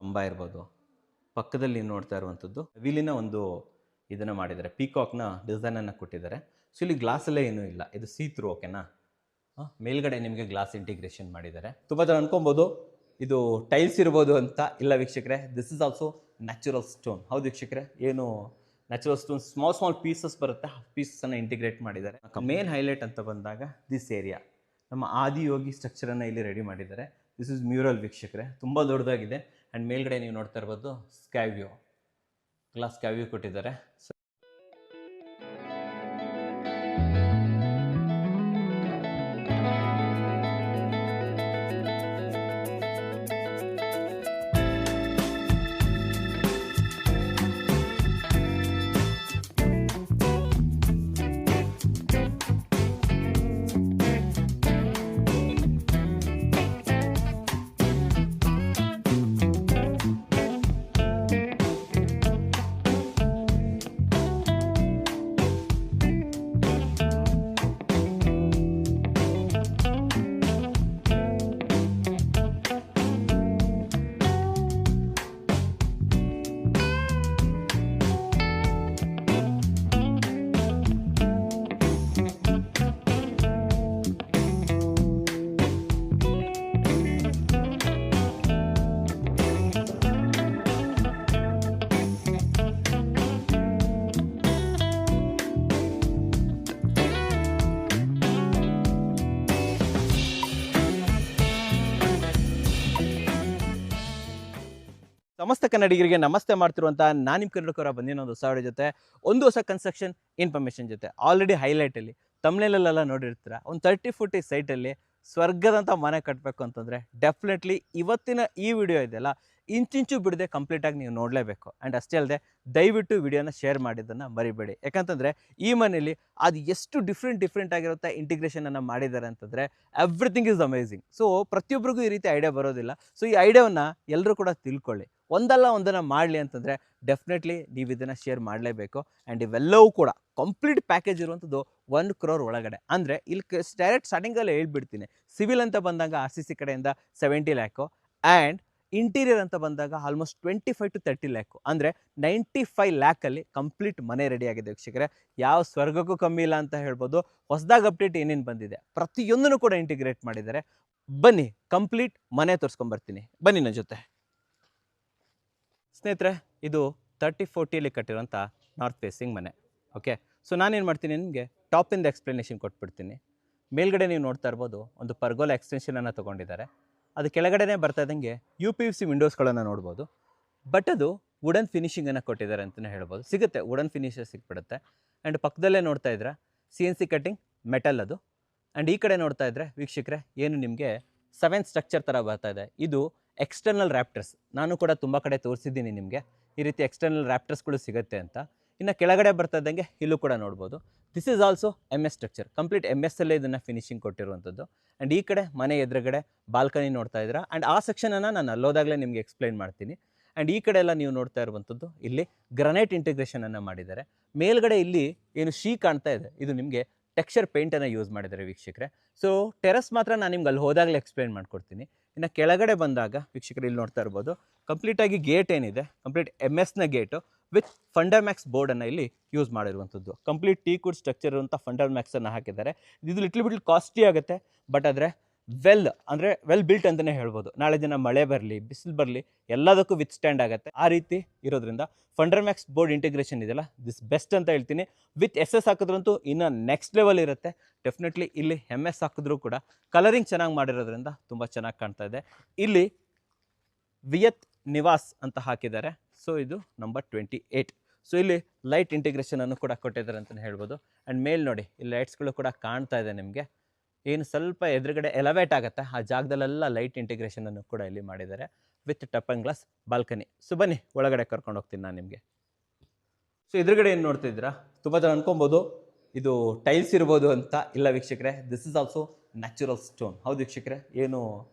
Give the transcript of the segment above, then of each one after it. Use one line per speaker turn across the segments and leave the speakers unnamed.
ಕಂಬ ಇರ್ಬೋದು, ಪಕ್ಕದಲ್ಲಿ ನೀವು ನೋಡ್ತಾ ಇರುವಂಥದ್ದು ವೀಲಿನ ಒಂದು ಇದನ್ನು ಮಾಡಿದ್ದಾರೆ, ಪೀಕಾಕ್ನ ಡಿಸೈನನ್ನು ಕೊಟ್ಟಿದ್ದಾರೆ. ಸೊ ಇಲ್ಲಿ ಗ್ಲಾಸಲ್ಲೇ ಏನೂ ಇಲ್ಲ, ಇದು ಸೀ ಥ್ರೂ. ಓಕೆನಾ. ಮೇಲ್ಗಡೆ ನಿಮಗೆ ಗ್ಲಾಸ್ ಇಂಟಿಗ್ರೇಷನ್ ಮಾಡಿದ್ದಾರೆ. ತುಂಬ ಜನ ಅನ್ಕೊಬೋದು ಇದು ಟೈಲ್ಸ್ ಇರ್ಬೋದು ಅಂತ. ಇಲ್ಲ ವೀಕ್ಷಕರೇ, this is also natural stone. ಹೌದು ವೀಕ್ಷಕರೇ, ಏನು ನ್ಯಾಚುರಲ್ ಸ್ಟೋನ್ ಸ್ಮಾಲ್ ಪೀಸಸ್ ಬರುತ್ತೆ, ಆ ಪೀಸನ್ನು ಇಂಟಿಗ್ರೇಟ್ ಮಾಡಿದ್ದಾರೆ. ಮೇನ್ ಹೈಲೈಟ್ ಅಂತ ಬಂದಾಗ ದಿಸ್ ಏರಿಯಾ, ನಮ್ಮ ಆದಿಯೋಗಿ ಸ್ಟ್ರಕ್ಚರನ್ನು ಇಲ್ಲಿ ರೆಡಿ ಮಾಡಿದ್ದಾರೆ. ದಿಸ್ ಇಸ್ ಮ್ಯೂರಲ್ ವೀಕ್ಷಕರೇ, ತುಂಬ ದೊಡ್ಡದಾಗಿದೆ. ಆ್ಯಂಡ್ ಮೇಲ್ಗಡೆ ನೀವು ನೋಡ್ತಾ ಇರ್ಬೋದು ಸ್ಕ್ಯಾವ್ಯೂ, ಗ್ಲಾಸ್ ಸ್ಕ್ಯಾವ್ಯೂ ಕೊಟ್ಟಿದ್ದಾರೆ. ಸಮಸ್ತ ಕನ್ನಡಿಗರಿಗೆ ನಮಸ್ತೆ ಮಾಡ್ತಿರುವಂಥ ನಾನು ನಿಮ್ಮ ಕನ್ನಡಕರ ಬಂದಿನ ಒಂದು ಹೊಸ ಜೊತೆ, ಒಂದು ಹೊಸ ಕನ್ಸ್ಟ್ರಕ್ಷನ್ ಇನ್ಫಾರ್ಮೇಷನ್ ಜೊತೆ. ಆಲ್ರೆಡಿ ಹೈಲೈಟಲ್ಲಿ ತಮ್ನೇಲೆಲ್ಲ ನೋಡಿರ್ತೀರ, ಒಂದು 30-40 ಸೈಟಲ್ಲಿ ಸ್ವರ್ಗದಂಥ ಮನೆ ಕಟ್ಟಬೇಕು ಅಂತಂದರೆ ಡೆಫಿನೆಟ್ಲಿ ಇವತ್ತಿನ ಈ ವಿಡಿಯೋ ಇದೆಯಲ್ಲ, ಇಂಚಿಂಚು ಬಿಡದೆ ಕಂಪ್ಲೀಟಾಗಿ ನೀವು ನೋಡಲೇಬೇಕು. ಆ್ಯಂಡ್ ಅಷ್ಟೇ ಅಲ್ಲದೆ ದಯವಿಟ್ಟು ವಿಡಿಯೋನ ಶೇರ್ ಮಾಡಿದ್ದನ್ನು ಮರಿಬೇಡಿ. ಯಾಕಂತಂದರೆ ಈ ಮನೇಲಿ ಅದು ಎಷ್ಟು ಡಿಫ್ರೆಂಟ್ ಆಗಿರುತ್ತೆ ಇಂಟಿಗ್ರೇಷನನ್ನು ಮಾಡಿದ್ದಾರೆ ಅಂತಂದರೆ ಎವ್ರಿಥಿಂಗ್ ಈಸ್ ಅಮೇಝಿಂಗ್. ಸೊ ಪ್ರತಿಯೊಬ್ಬರಿಗೂ ಈ ರೀತಿ ಐಡಿಯಾ ಬರೋದಿಲ್ಲ. ಸೊ ಈ ಐಡಿಯಾವನ್ನು ಎಲ್ಲರೂ ಕೂಡ ತಿಳ್ಕೊಳ್ಳಿ, ಒಂದನ್ನು ಮಾಡಲಿ ಅಂತಂದರೆ ಡೆಫಿನೆಟ್ಲಿ ನೀವು ಇದನ್ನು ಶೇರ್ ಮಾಡಲೇಬೇಕು. ಆ್ಯಂಡ್ ಇವೆಲ್ಲವೂ ಕೂಡ ಕಂಪ್ಲೀಟ್ ಪ್ಯಾಕೇಜ್ ಇರುವಂಥದ್ದು 1 crore ಒಳಗಡೆ. ಅಂದರೆ ಇಲ್ಲಿ ಡೈರೆಕ್ಟ್ ಸ್ಟಾರ್ಟಿಂಗಲ್ಲೇ ಹೇಳ್ಬಿಡ್ತೀನಿ, ಸಿವಿಲ್ ಅಂತ ಬಂದಾಗ RCC ಕಡೆಯಿಂದ 70 lakhs, ಆ್ಯಂಡ್ ಇಂಟೀರಿಯರ್ ಅಂತ ಬಂದಾಗ ಆಲ್ಮೋಸ್ಟ್ 25 to 30 lakhs, ಅಂದರೆ 95 lakhs ಕಂಪ್ಲೀಟ್ ಮನೆ ರೆಡಿ ಆಗಿದೆ ವೀಕ್ಷಕರೇ. ಯಾವ ಸ್ವರ್ಗಕ್ಕೂ ಕಮ್ಮಿ ಇಲ್ಲ ಅಂತ ಹೇಳ್ಬೋದು. ಹೊಸದಾಗಿ ಅಪ್ಡೇಟ್ ಏನೇನು ಬಂದಿದೆ ಪ್ರತಿಯೊಂದನ್ನು ಕೂಡ ಇಂಟಿಗ್ರೇಟ್ ಮಾಡಿದ್ದಾರೆ. ಬನ್ನಿ ಕಂಪ್ಲೀಟ್ ಮನೆ ತೋರಿಸ್ಕೊಂಬರ್ತೀನಿ, ಬನ್ನಿ ನನ್ನ ಜೊತೆ. ಸ್ನೇಹಿತರೆ, ಇದು 30-40 ಕಟ್ಟಿರೋಂಥ ನಾರ್ತ್ ಫೇಸಿಂಗ್ ಮನೆ. ಓಕೆ, ಸೊ ನಾನೇನು ಮಾಡ್ತೀನಿ, ನಿಮಗೆ ಟಾಪಿಂದ ಎಕ್ಸ್ಪ್ಲನೇಷನ್ ಕೊಟ್ಬಿಡ್ತೀನಿ. ಮೇಲ್ಗಡೆ ನೀವು ನೋಡ್ತಾ ಇರ್ಬೋದು ಒಂದು ಪರ್ಗೋಲ ಎಕ್ಸ್ಟೆನ್ಷನನ್ನು ತೊಗೊಂಡಿದ್ದಾರೆ. ಅದು ಕೆಳಗಡೆನೇ ಬರ್ತಾ ಇದ್ದಂಗೆ UPVC ವಿಂಡೋಸ್ಗಳನ್ನು ನೋಡ್ಬೋದು. ಬಟ್ ಅದು ವುಡನ್ ಫಿನಿಷಿಂಗನ್ನು ಕೊಟ್ಟಿದ್ದಾರೆ ಅಂತಲೇ ಹೇಳ್ಬೋದು. ಸಿಗುತ್ತೆ, ವುಡನ್ ಫಿನಿಷರ್ ಸಿಕ್ಬಿಡುತ್ತೆ. ಆ್ಯಂಡ್ ಪಕ್ಕದಲ್ಲೇ ನೋಡ್ತಾ ಇದ್ರೆ CNC ಕಟ್ಟಿಂಗ್ ಮೆಟಲ್ ಅದು. ಆ್ಯಂಡ್ ಈ ಕಡೆ ನೋಡ್ತಾ ಇದ್ದರೆ ವೀಕ್ಷಕರೇ, ಏನು ನಿಮಗೆ 7 ಸ್ಟ್ರಕ್ಚರ್ ಥರ ಬರ್ತಾ ಇದೆ. ಇದು ಎಕ್ಸ್ಟರ್ನಲ್ ರ್ಯಾಪ್ಟರ್ಸ್. ನಾನು ಕೂಡ ತುಂಬ ಕಡೆ ತೋರಿಸಿದ್ದೀನಿ ನಿಮಗೆ, ಈ ರೀತಿ ಎಕ್ಸ್ಟರ್ನಲ್ ರ್ಯಾಪ್ಟರ್ಸ್ಗಳು ಸಿಗುತ್ತೆ ಅಂತ. ಇನ್ನು ಕೆಳಗಡೆ ಬರ್ತಾ ಇದ್ದಂಗೆ ಇಲ್ಲೂ ಕೂಡ ನೋಡ್ಬೋದು. This is also MS structure, complete MS ಅಲ್ಲೇ ಇದನ್ನು ಫಿನಿಶಿಂಗ್ ಕೊಟ್ಟಿರುವಂಥದ್ದು. ಆ್ಯಂಡ್ ಈ ಕಡೆ ಮನೆ ಎದುರುಗಡೆ ಬಾಲ್ಕನಿ ನೋಡ್ತಾ ಇದ್ದೀರಾ. ಆ್ಯಂಡ್ ಆ ಸೆಕ್ಷನನ್ನು ನಾನು ಅಲ್ಲೋದಾಗಲೇ ನಿಮಗೆ ಎಕ್ಸ್ಪ್ಲೈನ್ ಮಾಡ್ತೀನಿ. ಆ್ಯಂಡ್ ಈ ಕಡೆ ಎಲ್ಲ ನೀವು ನೋಡ್ತಾ ಇರುವಂಥದ್ದು ಇಲ್ಲಿ ಗ್ರನೈಟ್ ಇಂಟಿಗ್ರೇಷನನ್ನು ಮಾಡಿದ್ದಾರೆ. ಮೇಲ್ಗಡೆ ಇಲ್ಲಿ ಏನು ಕಾಣ್ತಾ ಇದೆ, ಇದು ನಿಮಗೆ ಟೆಕ್ಸ್ಚರ್ ಪೇಂಟನ್ನು ಯೂಸ್ ಮಾಡಿದ್ದಾರೆ ವೀಕ್ಷಕರೇ. ಸೊ ಟೆರಸ್ ಮಾತ್ರ ನಾನು ನಿಮ್ಗೆ ಅಲ್ಲಿ ಹೋದಾಗಲೇ ಎಕ್ಸ್ಪ್ಲೈನ್ ಮಾಡ್ಕೊಡ್ತೀನಿ. ಇನ್ನು ಕೆಳಗಡೆ ಬಂದಾಗ ವೀಕ್ಷಕರು ಇಲ್ಲಿ ನೋಡ್ತಾ ಇರ್ಬೋದು, ಕಂಪ್ಲೀಟಾಗಿ ಗೇಟ್ ಏನಿದೆ ಕಂಪ್ಲೀಟ್ MS ಗೇಟು ವಿತ್ ಫಂಡರ್ಮ್ಯಾಕ್ಸ್ ಬೋರ್ಡನ್ನು ಇಲ್ಲಿ ಯೂಸ್ ಮಾಡಿರುವಂಥದ್ದು. ಕಂಪ್ಲೀಟ್ ಟೀಕ್ವುಡ್ ಸ್ಟ್ರಕ್ಚರ್ ಇರುವಂಥ ಫಂಡರ್ಮ್ಯಾಕ್ಸನ್ನು ಹಾಕಿದ್ದಾರೆ. ಇದು ಲಿಟ್ಲ್ ಕಾಸ್ಟ್ಲಿ ಆಗುತ್ತೆ, ಬಟ್ ಆದರೆ ವೆಲ್ ಬಿಲ್ಟ್ ಅಂತಲೇ ಹೇಳ್ಬೋದು. ನಾಳೆ ದಿನ ಮಳೆ ಬರಲಿ, ಬಿಸಿಲು ಬರಲಿ, ಎಲ್ಲದಕ್ಕೂ ವಿತ್ ಸ್ಟ್ಯಾಂಡ್ ಆಗುತ್ತೆ. ಆ ರೀತಿ ಇರೋದ್ರಿಂದ ಫಂಡರ್ಮ್ಯಾಕ್ಸ್ ಬೋರ್ಡ್ ಇಂಟಿಗ್ರೇಷನ್ ಇದೆಯಲ್ಲ, ದಿಸ್ ಬೆಸ್ಟ್ ಅಂತ ಹೇಳ್ತೀನಿ. ವಿತ್ SS ಹಾಕಿದ್ರಂತೂ ಇನ್ನು ನೆಕ್ಸ್ಟ್ ಲೆವೆಲ್ ಇರುತ್ತೆ. ಡೆಫಿನೆಟ್ಲಿ ಇಲ್ಲಿ MS ಹಾಕಿದ್ರೂ ಕೂಡ ಕಲರಿಂಗ್ ಚೆನ್ನಾಗಿ ಮಾಡಿರೋದ್ರಿಂದ ತುಂಬ ಚೆನ್ನಾಗಿ ಕಾಣ್ತಾ ಇದೆ. ಇಲ್ಲಿ ವಿಯತ್ ನಿವಾಸ್ ಅಂತ ಹಾಕಿದ್ದಾರೆ. ಸೊ ಇದು ನಂಬರ್ 28. ಸೊ ಇಲ್ಲಿ ಲೈಟ್ ಇಂಟಿಗ್ರೇಷನನ್ನು ಕೂಡ ಕೊಟ್ಟಿದ್ದಾರೆ ಅಂತಲೇ ಹೇಳ್ಬೋದು. ಆ್ಯಂಡ್ ಮೇಲ್ ನೋಡಿ, ಇಲ್ಲಿ ಲೈಟ್ಸ್ಗಳು ಕೂಡ ಕಾಣ್ತಾ ಇದೆ ನಿಮಗೆ. ಏನು ಸ್ವಲ್ಪ ಎದುರುಗಡೆ ಎಲವೇಟ್ ಆಗುತ್ತೆ, ಆ ಜಾಗದಲ್ಲೆಲ್ಲ ಲೈಟ್ ಇಂಟಿಗ್ರೇಷನನ್ನು ಕೂಡ ಇಲ್ಲಿ ಮಾಡಿದ್ದಾರೆ with tub and glass balcony. So ಬನ್ನಿ ಒಳಗಡೆ ಕರ್ಕೊಂಡು ಹೋಗ್ತೀನಿ ನಾನು ನಿಮಗೆ. ಸೊ ಎದುರುಗಡೆ ಏನು ನೋಡ್ತಿದ್ದೀರಾ, ತುಂಬ ಜನ ಅನ್ಕೊಬೋದು ಇದು ಟೈಲ್ಸ್ ಇರ್ಬೋದು ಅಂತ. ಇಲ್ಲ ವೀಕ್ಷಕರೇ, this is also natural stone. ಹೌದು ವೀಕ್ಷಕರೇ, ಏನು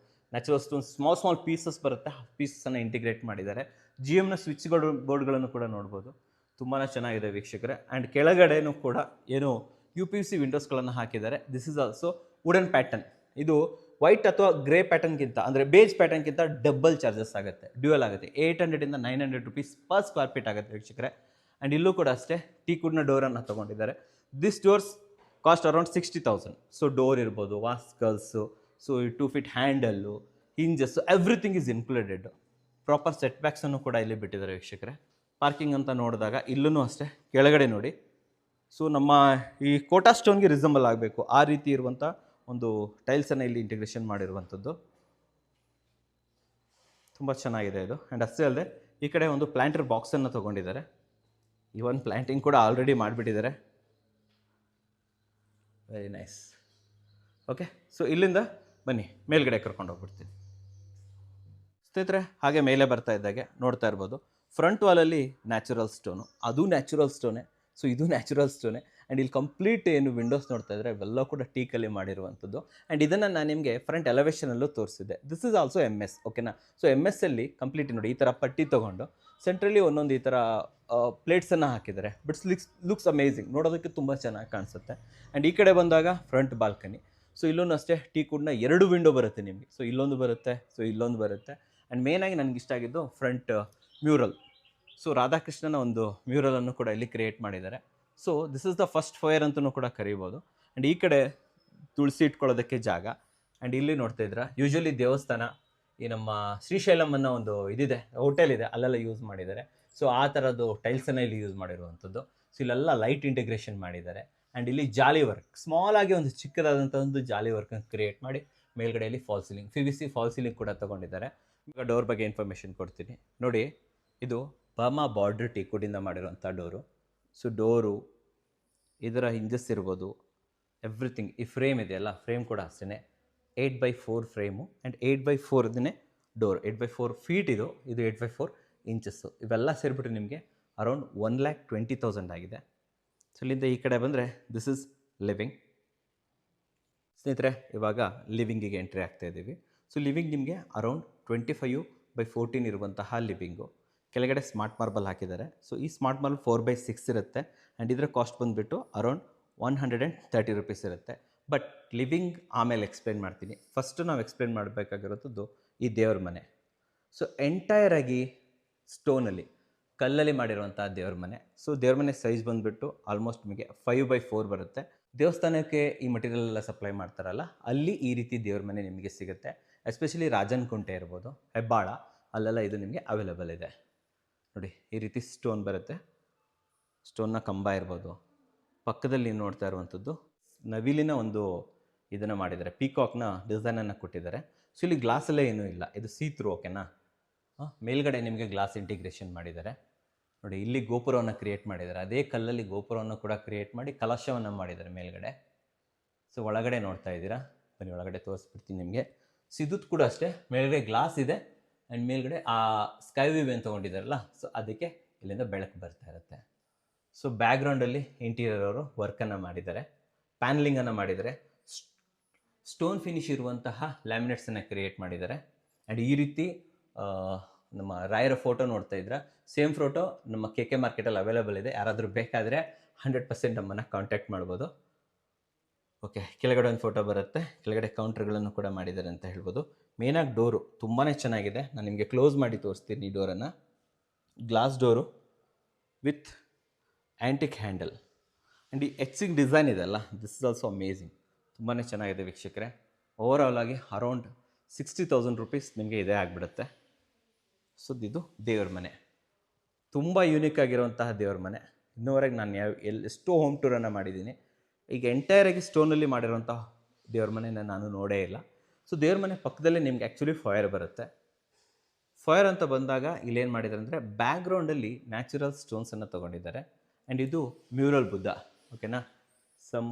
ನ್ಯಾಚುರಲ್ ಸ್ಟೋನ್ ಸ್ಮಾಲ್ ಪೀಸಸ್ ಬರುತ್ತೆ, ಆ ಪೀಸನ್ನು ಇಂಟಿಗ್ರೇಟ್ ಮಾಡಿದ್ದಾರೆ. GMನ ಸ್ವಿಚ್ಗಳು ಬೋರ್ಡ್ಗಳನ್ನು ಕೂಡ ನೋಡ್ಬೋದು, ತುಂಬಾ ಚೆನ್ನಾಗಿದೆ ವೀಕ್ಷಕರೇ. ಆ್ಯಂಡ್ ಕೆಳಗಡೆನೂ ಕೂಡ ಏನು UPVC ವಿಂಡೋಸ್ಗಳನ್ನು ಹಾಕಿದ್ದಾರೆ. This is also wooden pattern. ಇದು ವೈಟ್ ಅಥವಾ ಗ್ರೇ ಪ್ಯಾಟರ್ನ್ಗಿಂತ ಅಂದರೆ ಬೇಜ್ ಪ್ಯಾಟರ್ನ್ಗಿಂತ ಡಬಲ್ ಚಾರ್ಜಸ್ ಆಗುತ್ತೆ, ಡ್ಯೂಯಲ್ ಆಗುತ್ತೆ. 800 900 ರುಪೀಸ್ ಪರ್ ಸ್ಕ್ವೇರ್ ಫೀಟ್ ಆಗುತ್ತೆ ವೀಕ್ಷಕರೇ. ಆ್ಯಂಡ್ ಇಲ್ಲೂ ಕೂಡ ಅಷ್ಟೇ ಟೀಕುಡ್ನ ಡೋರನ್ನು ತೊಗೊಂಡಿದ್ದಾರೆ. This doors cost around 60,000. So door ಇರ್ಬೋದು, ವಾಸ್ಕಲ್ಸು, ಸೊ ಈ 2 feet handle, hinges, everything is included. Proper set ಬ್ಯಾಕ್ಸನ್ನು ಕೂಡ ಇಲ್ಲಿ ಬಿಟ್ಟಿದ್ದಾರೆ ವೀಕ್ಷಕರೇ. ಪಾರ್ಕಿಂಗ್ ಅಂತ ನೋಡಿದಾಗ ಇಲ್ಲೂ ಅಷ್ಟೇ ಕೆಳಗಡೆ ನೋಡಿ, ಸೊ ನಮ್ಮ ಈ ಕೋಟಾ ಸ್ಟೋನ್ಗೆ ರಿಸಂಬಲ್ ಆಗಬೇಕು ಆ ರೀತಿ ಇರುವಂಥ ಒಂದು ಟೈಲ್ಸನ್ನು ಇಲ್ಲಿ ಇಂಟಿಗ್ರೇಷನ್ ಮಾಡಿರುವಂಥದ್ದು. ತುಂಬ ಚೆನ್ನಾಗಿದೆ ಇದು. ಆ್ಯಂಡ್ ಅಷ್ಟೇ ಅಲ್ಲದೆ ಈ ಕಡೆ ಒಂದು ಪ್ಲ್ಯಾಂಟರ್ ಬಾಕ್ಸನ್ನು ತೊಗೊಂಡಿದ್ದಾರೆ. ಇವನ್ ಪ್ಲ್ಯಾಂಟಿಂಗ್ ಕೂಡ ಆಲ್ರೆಡಿ ಮಾಡಿಬಿಟ್ಟಿದ್ದಾರೆ. Very nice. ಓಕೆ, ಸೊ ಇಲ್ಲಿಂದ ಬನ್ನಿ ಮೇಲ್ಗಡೆ ಕರ್ಕೊಂಡು ಹೋಗ್ಬಿಡ್ತೀನಿ ಸ್ನೇಹಿತರೆ. ಹಾಗೆ ಮೇಲೆ ಬರ್ತಾ ಇದ್ದಾಗೆ ನೋಡ್ತಾ ಇರ್ಬೋದು, ಫ್ರಂಟ್ ವಾಲಲ್ಲಿ ನ್ಯಾಚುರಲ್ ಸ್ಟೋನು, ಅದು ನ್ಯಾಚುರಲ್ ಸ್ಟೋನೇ. ಸೊ ಇದು ನ್ಯಾಚುರಲ್ ಸ್ಟೋನೇ. ಆ್ಯಂಡ್ ಇಲ್ಲಿ ಕಂಪ್ಲೀಟ್ ಏನು ವಿಂಡೋಸ್ ನೋಡ್ತಾ ಇದ್ದರೆ ಇವೆಲ್ಲ ಕೂಡ ಟೀಕಲ್ಲಿ ಮಾಡಿರುವಂಥದ್ದು. ಆ್ಯಂಡ್ ಇದನ್ನು ನಾನು ನಿಮಗೆ ಫ್ರಂಟ್ ಎಲಿವೇಷನಲ್ಲೂ ತೋರಿಸಿದ್ದೆ. ದಿಸ್ ಇಸ್ ಆಲ್ಸೋ MS, ಓಕೆನಾ. ಸೊ MS ಅಲ್ಲಿ ಕಂಪ್ಲೀಟ್ ನೋಡಿ ಈ ಥರ ಪಟ್ಟಿ ತೊಗೊಂಡು ಸೆಂಟ್ರಲ್ಲಿ ಒಂದೊಂದು ಈ ಥರ ಪ್ಲೇಟ್ಸನ್ನು ಹಾಕಿದ್ದಾರೆ. ಬಟ್ ಲುಕ್ಸ್ ಅಮೇಝಿಂಗ್, ನೋಡೋದಕ್ಕೆ ತುಂಬ ಚೆನ್ನಾಗಿ ಕಾಣಿಸುತ್ತೆ. ಆ್ಯಂಡ್ ಈ ಕಡೆ ಬಂದಾಗ ಫ್ರಂಟ್ ಬಾಲ್ಕನಿ. ಸೊ ಇಲ್ಲೂ ಅಷ್ಟೇ ಟೀಕುಡ್ನ 2 ವಿಂಡೋ ಬರುತ್ತೆ ನಿಮಗೆ. ಸೊ ಇಲ್ಲೊಂದು ಬರುತ್ತೆ, ಸೊ ಇಲ್ಲೊಂದು ಬರುತ್ತೆ. ಆ್ಯಂಡ್ ಮೇಯ್ನಾಗಿ ನನಗೆ ಇಷ್ಟ ಆಗಿದ್ದು ಫ್ರಂಟ್ ಮ್ಯೂರಲ್. ಸೊ ರಾಧಾಕೃಷ್ಣನ ಒಂದು ಮ್ಯೂರಲನ್ನು ಕೂಡ ಇಲ್ಲಿ ಕ್ರಿಯೇಟ್ ಮಾಡಿದ್ದಾರೆ. So this is the first fire ಅಂತಲೂ ಕೂಡ ಕರಿಬೋದು. ಆ್ಯಂಡ್ ಈ ಕಡೆ ತುಳಸಿ ಇಟ್ಕೊಳ್ಳೋದಕ್ಕೆ ಜಾಗ. ಆ್ಯಂಡ್ ಇಲ್ಲಿ ನೋಡ್ತಾ ಇದ್ದೀರಾ, ಯೂಶ್ವಲಿ ದೇವಸ್ಥಾನ ಈ ನಮ್ಮ ಶ್ರೀಶೈಲಂ ಅನ್ನೋ ಒಂದು ಇದಿದೆ, ಹೋಟೆಲ್ ಇದೆ, ಅಲ್ಲೆಲ್ಲ ಯೂಸ್ ಮಾಡಿದ್ದಾರೆ. ಸೊ ಆ ಥರದ್ದು ಟೈಲ್ಸನ್ನು ಇಲ್ಲಿ ಯೂಸ್ ಮಾಡಿರುವಂಥದ್ದು. ಸೊ ಇಲ್ಲೆಲ್ಲ ಲೈಟ್ ಇಂಟಿಗ್ರೇಷನ್ ಮಾಡಿದ್ದಾರೆ. ಆ್ಯಂಡ್ ಇಲ್ಲಿ ಜಾಲಿ ವರ್ಕ್, ಸ್ಮಾಲ್ ಆಗಿ ಒಂದು ಚಿಕ್ಕದಾದಂಥ ಒಂದು ಜಾಲಿ ವರ್ಕನ್ನು ಕ್ರಿಯೇಟ್ ಮಾಡಿ ಮೇಲ್ಗಡೆಯಲ್ಲಿ false ceiling, PVC false ceiling ಕೂಡ ತೊಗೊಂಡಿದ್ದಾರೆ. ಈಗ ಡೋರ್ ಬಗ್ಗೆ ಇನ್ಫಾರ್ಮೇಷನ್ ಕೊಡ್ತೀನಿ ನೋಡಿ. ಇದು ಬರ್ಮಾ ಬಾರ್ಡರ್ ಟೀಕುಡಿಂದ ಮಾಡಿರುವಂಥ ಡೋರು. ಸೊ ಡೋರು, ಇದರ ಹಿಂಜಸ್ ಇರ್ಬೋದು, ಎವ್ರಿಥಿಂಗ್. ಈ ಫ್ರೇಮ್ ಇದೆಯಲ್ಲ, ಫ್ರೇಮ್ ಕೂಡ ಅಷ್ಟೇ 8x4 ಫ್ರೇಮು. ಆ್ಯಂಡ್ 8x4 ಇದನ್ನೇ ಡೋರ್. 8x4 ಫೀಟ್ ಇದು 8x4 ಇಂಚಸ್ಸು. ಇವೆಲ್ಲ ಸೇರಿಬಿಟ್ಟು ನಿಮಗೆ ಅರೌಂಡ್ 1,20,000 ಆಗಿದೆ. ಸೊ ಇಲ್ಲಿಂದ ಈ ಕಡೆ ಬಂದರೆ ದಿಸ್ ಇಸ್ ಲಿವಿಂಗ್. ಸ್ನೇಹಿತರೆ, ಇವಾಗ ಲಿವಿಂಗಿಗೆ ಎಂಟ್ರಿ ಆಗ್ತಾ ಇದ್ದೀವಿ. ಸೊ ಲಿವಿಂಗ್ ನಿಮಗೆ ಅರೌಂಡ್ 25x14 ಇರುವಂತಹ ಲಿವಿಂಗು. ಕೆಳಗಡೆ ಸ್ಮಾರ್ಟ್ ಮಾರ್ಬಲ್ ಹಾಕಿದ್ದಾರೆ. ಸೊ ಈ ಸ್ಮಾರ್ಟ್ ಮಾರ್ಬಲ್ 4x6 ಇರುತ್ತೆ. ಆ್ಯಂಡ್ ಇದರ ಕಾಸ್ಟ್ ಬಂದುಬಿಟ್ಟು ಅರೌಂಡ್ 130 ರುಪೀಸ್ ಇರುತ್ತೆ. ಬಟ್ ಲಿವಿಂಗ್ ಆಮೇಲೆ ಎಕ್ಸ್ಪ್ಲೇನ್ ಮಾಡ್ತೀನಿ. ಫಸ್ಟು ನಾವು ಎಕ್ಸ್ಪ್ಲೇನ್ ಮಾಡಬೇಕಾಗಿರೋದು ಈ ದೇವ್ರ ಮನೆ. ಸೊ ಎಂಟೈರಾಗಿ ಸ್ಟೋನಲ್ಲಿ, ಕಲ್ಲಲ್ಲಿ ಮಾಡಿರುವಂಥ ದೇವ್ರ ಮನೆ. ಸೊ ದೇವ್ರ ಮನೆ ಸೈಜ್ ಬಂದುಬಿಟ್ಟು ಆಲ್ಮೋಸ್ಟ್ ನಿಮಗೆ 5x4 ಬರುತ್ತೆ. ದೇವಸ್ಥಾನಕ್ಕೆ ಈ ಮಟೀರಿಯಲ್ ಎಲ್ಲ ಸಪ್ಲೈ ಮಾಡ್ತಾರಲ್ಲ, ಅಲ್ಲಿ ಈ ರೀತಿ ದೇವ್ರ ಮನೆ ನಿಮಗೆ ಸಿಗುತ್ತೆ. ಎಸ್ಪೆಷಲಿ ರಾಜನಕುಂಟೆ ಇರ್ಬೋದು, ಹೆಬ್ಬಾಳ, ಅಲ್ಲೆಲ್ಲ ಇದು ನಿಮಗೆ ಅವೈಲೇಬಲ್ ಇದೆ. ನೋಡಿ ಈ ರೀತಿ ಸ್ಟೋನ್ ಬರುತ್ತೆ. ಸ್ಟೋನ್ನ ಕಂಬ ಇರ್ಬೋದು. ಪಕ್ಕದಲ್ಲಿ ನೀವು ನೋಡ್ತಾ ಇರುವಂಥದ್ದು ನವಿಲಿನ ಒಂದು ಇದನ್ನು ಮಾಡಿದ್ದಾರೆ, ಪೀಕಾಕ್ನ ಡಿಸೈನನ್ನು ಕೊಟ್ಟಿದ್ದಾರೆ. ಸೊ ಇಲ್ಲಿ ಗ್ಲಾಸಲ್ಲೇ ಏನೂ ಇಲ್ಲ, ಇದು ಸೀತ್ರು, ಓಕೆನಾ. ಮೇಲ್ಗಡೆ ನಿಮಗೆ ಗ್ಲಾಸ್ ಇಂಟಿಗ್ರೇಷನ್ ಮಾಡಿದ್ದಾರೆ ನೋಡಿ. ಇಲ್ಲಿ ಗೋಪುರವನ್ನು ಕ್ರಿಯೇಟ್ ಮಾಡಿದ್ದಾರೆ, ಅದೇ ಕಲ್ಲಲ್ಲಿ ಗೋಪುರವನ್ನು ಕೂಡ ಕ್ರಿಯೇಟ್ ಮಾಡಿ ಕಲಶವನ್ನು ಮಾಡಿದ್ದಾರೆ ಮೇಲ್ಗಡೆ. ಸೊ ಒಳಗಡೆ ನೋಡ್ತಾ ಇದ್ದೀರಾ, ಬನ್ನಿ ಒಳಗಡೆ ತೋರಿಸ್ಬಿಡ್ತೀನಿ ನಿಮಗೆ. ಸೊ ಇದು ಕೂಡ ಅಷ್ಟೇ, ಮೇಲ್ಗಡೆ ಗ್ಲಾಸ್ ಇದೆ. ಆ್ಯಂಡ್ ಮೇಲ್ಗಡೆ ಆ ಸ್ಕೈ ವ್ಯೂ ಏನು ತೊಗೊಂಡಿದ್ದಾರಲ್ಲ, ಸೊ ಅದಕ್ಕೆ ಇಲ್ಲಿಂದ ಬೆಳಕು ಬರ್ತಾ ಇರುತ್ತೆ. ಸೊ ಬ್ಯಾಕ್ಗ್ರೌಂಡಲ್ಲಿ ಇಂಟೀರಿಯರ್ ಅವರು ವರ್ಕನ್ನು ಮಾಡಿದ್ದಾರೆ, ಪ್ಯಾನಲಿಂಗನ್ನು ಮಾಡಿದ್ದಾರೆ, ಸ್ಟೋನ್ ಫಿನಿಶ್ ಇರುವಂತಹ ಲ್ಯಾಮಿನೇಟ್ಸನ್ನು ಕ್ರಿಯೇಟ್ ಮಾಡಿದ್ದಾರೆ. ಆ್ಯಂಡ್ ಈ ರೀತಿ ನಮ್ಮ ರಾಯರ ಫೋಟೋ ನೋಡ್ತಾ ಇದ್ರೆ, ಸೇಮ್ ಫೋಟೋ ನಮ್ಮ KK ಮಾರ್ಕೆಟಲ್ಲಿ ಅವೈಲೇಬಲ್ ಇದೆ. ಯಾರಾದರೂ ಬೇಕಾದರೆ 100% ನಮ್ಮನ್ನು ಕಾಂಟ್ಯಾಕ್ಟ್ ಮಾಡ್ಬೋದು. ಓಕೆ, ಕೆಳಗಡೆ ಒಂದು ಫೋಟೋ ಬರುತ್ತೆ, ಕೆಳಗಡೆ ಕೌಂಟ್ರ್ಗಳನ್ನು ಕೂಡ ಮಾಡಿದ್ದಾರೆ ಅಂತ ಹೇಳ್ಬೋದು. ಮೇನಾಗಿ ಡೋರು ತುಂಬಾ ಚೆನ್ನಾಗಿದೆ. ನಾನು ನಿಮಗೆ ಕ್ಲೋಸ್ ಮಾಡಿ ತೋರಿಸ್ತೀನಿ ಈ ಡೋರನ್ನು. Glass door with antique handle. And ಈ ಎಕ್ಸಿಂಗ್ ಡಿಸೈನ್ ಇದೆ ಅಲ್ಲ, ದಿಸ್ ಇಸ್ ಆಲ್ಸೋ ಅಮೇಝಿಂಗ್, ತುಂಬಾ ಚೆನ್ನಾಗಿದೆ ವೀಕ್ಷಕರೇ. ಓವರಾಲ್ ಆಗಿ ಅರೌಂಡ್ 60,000 ರುಪೀಸ್ ನಿಮಗೆ ಇದೇ ಆಗಿಬಿಡುತ್ತೆ. ಸೊ ಇದು ದೇವ್ರ ಮನೆ, ತುಂಬ ಯೂನಿಕ್ ಆಗಿರುವಂತಹ ದೇವ್ರ ಮನೆ. ಇನ್ನೂವರೆಗೆ ನಾನು ಎಷ್ಟೋ ಹೋಮ್ ಟೂರನ್ನು ಮಾಡಿದ್ದೀನಿ. ಈಗ ಎಂಟೈರಾಗಿ ಸ್ಟೋನಲ್ಲಿ ಮಾಡಿರೋಂಥ ದೇವ್ರ ಮನೆನ ನಾನು ನೋಡೇ ಇಲ್ಲ. ಸೊ ದೇವ್ರ ಮನೆ ಪಕ್ಕದಲ್ಲೇ ನಿಮ್ಗೆ ಆ್ಯಕ್ಚುಲಿ ಫೈರ್ ಬರುತ್ತೆ. ಫೈರ್ ಅಂತ ಬಂದಾಗ ಇಲ್ಲೇನು ಮಾಡಿದ್ದಾರೆ ಅಂದರೆ ಬ್ಯಾಕ್ಗ್ರೌಂಡಲ್ಲಿ ನ್ಯಾಚುರಲ್ ಸ್ಟೋನ್ಸನ್ನು ತೊಗೊಂಡಿದ್ದಾರೆ. ಆ್ಯಂಡ್ ಇದು ಮ್ಯೂರಲ್ ಬುದ್ಧ, ಓಕೆನಾ, ಸಮ್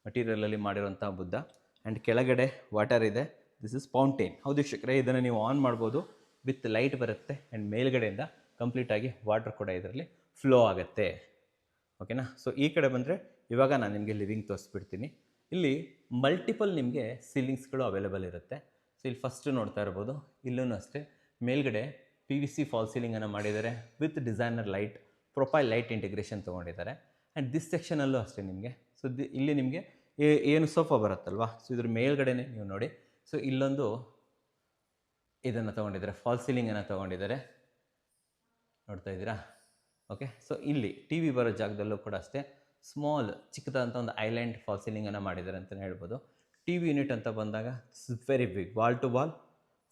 ಮಟೀರಿಯಲಲ್ಲಿ ಮಾಡಿರೋಂಥ ಬುದ್ಧ. ಆ್ಯಂಡ್ ಕೆಳಗಡೆ ವಾಟರ್ ಇದೆ, ದಿಸ್ ಇಸ್ ಫೌಂಟೇನ್. ಹೌದು ವೀಕ್ಷಕರೇ, ಇದನ್ನು ನೀವು ಆನ್ ಮಾಡ್ಬೋದು, ವಿತ್ ಲೈಟ್ ಬರುತ್ತೆ. ಆ್ಯಂಡ್ ಮೇಲ್ಗಡೆಯಿಂದ ಕಂಪ್ಲೀಟಾಗಿ ವಾಟರ್ ಕೂಡ ಇದರಲ್ಲಿ ಫ್ಲೋ ಆಗುತ್ತೆ, ಓಕೆನಾ. ಸೊ ಈ ಕಡೆ ಬಂದರೆ ಇವಾಗ ನಾನು ನಿಮಗೆ ಲಿವಿಂಗ್ ತೋರಿಸ್ಬಿಡ್ತೀನಿ. ಇಲ್ಲಿ ಮಲ್ಟಿಪಲ್ ನಿಮಗೆ ಸೀಲಿಂಗ್ಸ್ಗಳು ಅವೈಲೇಬಲ್ ಇರುತ್ತೆ. ಸೊ ಇಲ್ಲಿ ಫಸ್ಟ್ ನೋಡ್ತಾ ಇರ್ಬೋದು, ಇಲ್ಲೂ ಅಷ್ಟೇ ಮೇಲ್ಗಡೆ PVC ಫಾಲ್ ಸೀಲಿಂಗನ್ನು ಮಾಡಿದ್ದಾರೆ with designer light, profile light integration ತೊಗೊಂಡಿದ್ದಾರೆ. ಆ್ಯಂಡ್ ದಿಸ್ ಸೆಕ್ಷನಲ್ಲೂ ಅಷ್ಟೇ ನಿಮಗೆ. ಸೊ ಇಲ್ಲಿ ನಿಮಗೆ ಏನು ಸೋಫಾ ಬರುತ್ತಲ್ವಾ, ಸೊ ಇದ್ರ ಮೇಲ್ಗಡೆನೆ ನೀವು ನೋಡಿ, ಸೊ ಇಲ್ಲೊಂದು ಇದನ್ನು ತೊಗೊಂಡಿದ್ದಾರೆ, ಫಾಲ್ ಸೀಲಿಂಗನ್ನು ತೊಗೊಂಡಿದ್ದಾರೆ, ನೋಡ್ತಾ ಇದ್ದೀರಾ. ಓಕೆ, ಸೊ ಇಲ್ಲಿ ಟಿ ವಿ ಬರೋ ಜಾಗದಲ್ಲೂ ಕೂಡ ಅಷ್ಟೇ ಸ್ಮಾಲ್ ಚಿಕ್ಕದಂಥ ಒಂದು ಐಲ್ಯಾಂಡ್ ಫಾಲ್ ಸೀಲಿಂಗನ್ನು ಮಾಡಿದ್ದಾರೆ ಅಂತಲೇ ಹೇಳ್ಬೋದು. ಟಿ ವಿ ಯೂನಿಟ್ ಅಂತ ಬಂದಾಗ very big, wall to wall,